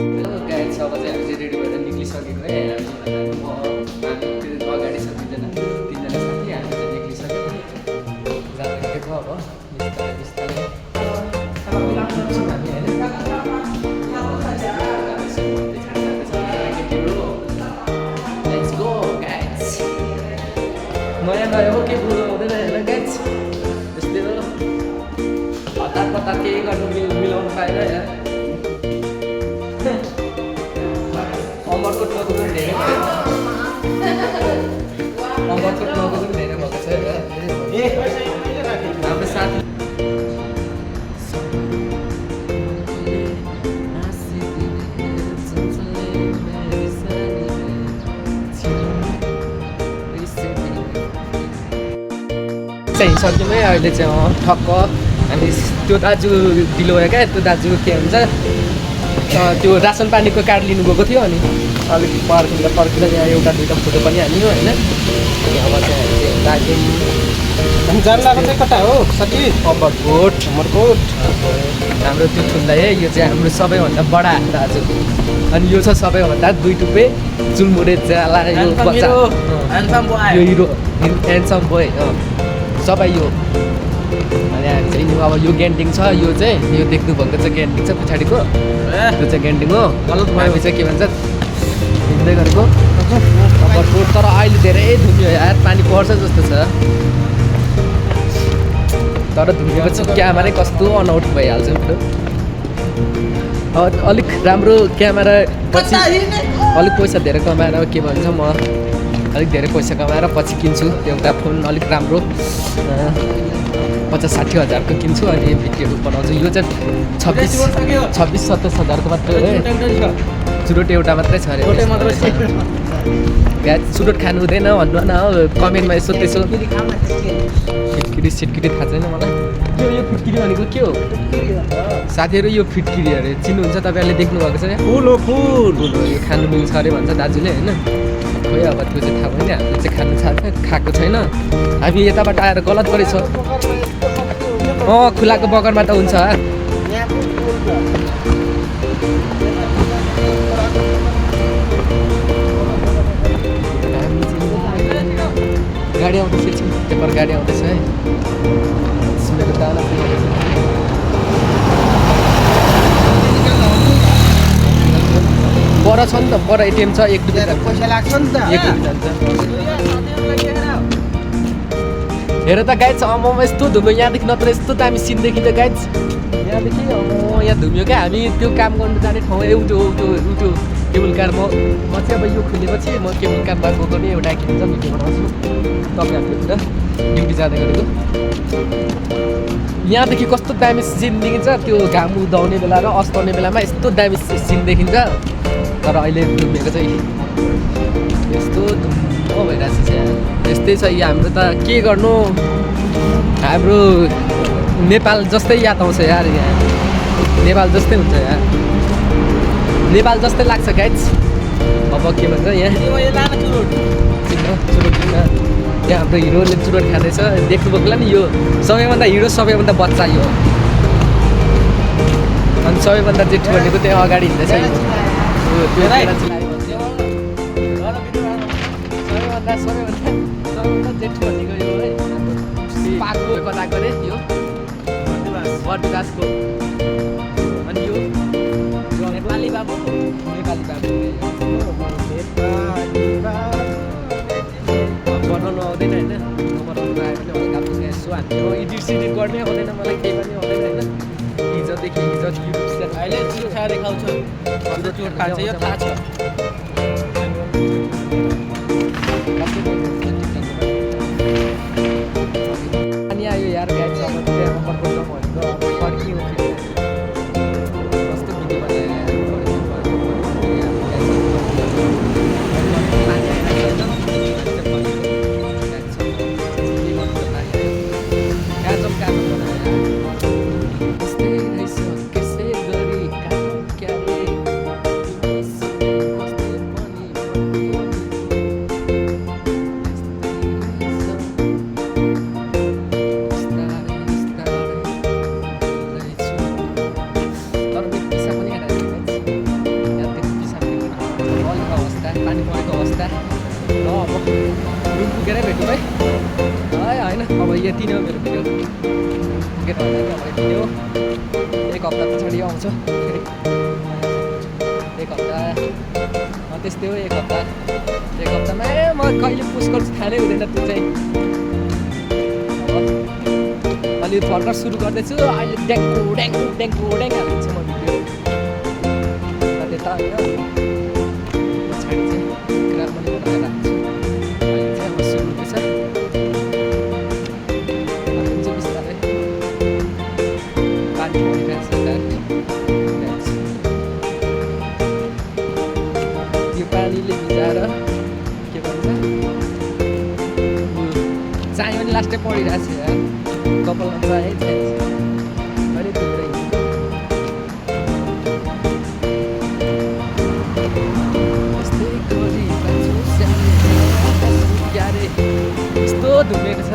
Guide अब चाहिँ हामी चाहिँ रेडी भएर निक्लिसकेको है हामी त्यो अगाडि छ तिनजना साथी हामी चाहिँ निक्लिसक्यो जाँदैको अब बिस्तारै बिस्तारै लेट्स गो गाइड्स नयाँ नयाँ हो के बुझ्नु हुँदैन होइन गाइड्स त्यस्तै हो हतार पतार केही गर्नु मिलाउनु पाएन यार अमरको टाउको पनि धेरै भयो अमरको टाउको पनि धेरै भएको छ हाम्रो साथी चाहिँ सक्यौँ है अहिले चाहिँ ठक्क हामी त्यो दाजु ढिलो भयो क्या त्यो दाजु के भन्छ त्यो रासन पानीको कार्ड लिनु गएको थियो अनि अलिक पर्खेर यहाँ एउटा दुइटा फोटो पनि हाल्यो होइन अब चाहिँ लाग्यौँ जानलाको चाहिँ कता हो साथी? अमरकोट हाम्रो त्यो ठुल्दा है यो चाहिँ हाम्रो सबैभन्दा बडा दाजु अनि यो छ सबैभन्दा 2 टुप्पे चुलमुरे जाला यो बच्चा यो हिरो ह्यान्डसम बोय सबै यो अनि हामी चाहिँ अब यो ग्यान्टिङ छ यो चाहिँ यो देख्नुभएको चाहिँ ग्यान्टिङ छ पछाडिको त्यो चाहिँ ग्यान्टिङ हो हामी चाहिँ के भन्छ हिँड्दै गरेको अमरकोट तर अहिले धेरै धुम्यो यार पानी पर्छ जस्तो छ तर धुमेपछि क्यामेरै कस्तो अनआउट भइहाल्छ त्यो अलिक राम्रो क्यामेरा पछि अलिक पैसा धेरै कमाएर के भन्छ म अलिक धेरै पैसा कमाएर पछि किन्छु एउटा फोन अलिक राम्रो 50-60 हजारको किन्छु अनि भिडियोहरू बनाउँछु यो चाहिँ 26-27 हजारको मात्रै हो चुरोट एउटा मात्रै छ अरे चुरोट खानु हुँदैन भन्नु न हो कमेन्टमा यसो त्यसो फिटकिरी थाहा छैन मलाई यो फिटकिरी भनेको के हो साथीहरू यो फिटकिरी अरे चिन्नुहुन्छ तपाईँहरूले देख्नुभएको छ फुल हो फुल यो खानु मिल्छ अरे भन्छ दाजुले होइन खोइ अब त्यो चाहिँ थाहा भएन हामीले चाहिँ खानु खाएको छैन हामी यताबाट आएर गलत गरेछ खुलाको बगरमा त हुन्छ गाडी आउँदैछ पेपर गाडी आउँदैछ है मेरो दाना पर छ नि त पर एटिएम छ 1 रुपियाँ पैसा लाग्छ नि त हेर त गाइज अम्ममा यस्तो धुम्यो यहाँदेखि नत्र यस्तो दामी सिन देखिन्छ गाइज यहाँदेखि यहाँ धुम्यो क्या हामी त्यो काम गर्नु जाने ठाउँ त्यो केबल कार म चाहिँ अब यो खुलेपछि म केबल कारमा गएको नि एउटा के भन्छ भिडियो बनाउँछु तपाईँहरूतिर ड्युटी जाँदै गरेको यहाँदेखि कस्तो दामी सिन देखिन्छ त्यो घाम उदाउने बेला र अस्ताउने बेलामा यस्तो दामी सिन देखिन्छ तर अहिले धुमेको चाहिँ यस्तो धुम्म भइरहेको छ यस्तै छ यो हाम्रो त के गर्नु हाम्रो नेपाल जस्तै याद आउँछ यार यहाँ नेपाल जस्तै हुन्छ यार नेपाल जस्तै लाग्छ गाइज अब के भन्छ यहाँ चुरोट यहाँ हाम्रो हिरोले चुरोट खाँदैछ देख्नुभएको होला नि यो सबैभन्दा हिरो सबैभन्दा बच्चा यो अनि सबैभन्दा जेठो भनेको त्यहाँ अगाडि हिँड्दैछ सबैभन्दा जेठो भनेको यो है पाको कता गरे यो बटुकासको अनि यो नेपाली बाबु बनाउनु आउँदैन होइन बनाउनु आयो भने हल्का फुल्का यसो हामी एडिट सिडिट गर्नै आउँदैन मलाई केही पनि आउँदैन होइन हिजोदेखि युट्युब अहिले चुरोट खाएर देखाउँछ चुरोट खान्छ यो थाहा छ अनि आयो यार गाइड अब त्यहाँ अमरकोट भनेको अब फर्कियो कस्तो भिडियो यति नै हो मेरो भिडियो के भन्दा हाम्रो भिडियो एक हप्ता पछाडि आउँछ फेरि एक हप्ता त्यस्तै हो एक हप्तामा म कहिले पोस्ट गर्छु थाहा नै हुँदैन त्यो चाहिँ अलि भर्खर सुरु गर्दैछु अहिले ड्याङ्गो हालिदिन्छु म भिडियो त्यता होइन पछाडि चाहिँ ग्रामले बनाएर राख्छु अहिले चाहिँ अब सुरु हुँदैछ हालिदिन्छु बिस्तारै पानी परिरहेको छ यो पानीले भिजाएर के भन्छ चाहियो भने लास्टै परिरहेको छ यार कपालमा चाहिँ अहिले थुप्रै यस्तै गरिरहेछु क्यारे यस्तो धुमेको छ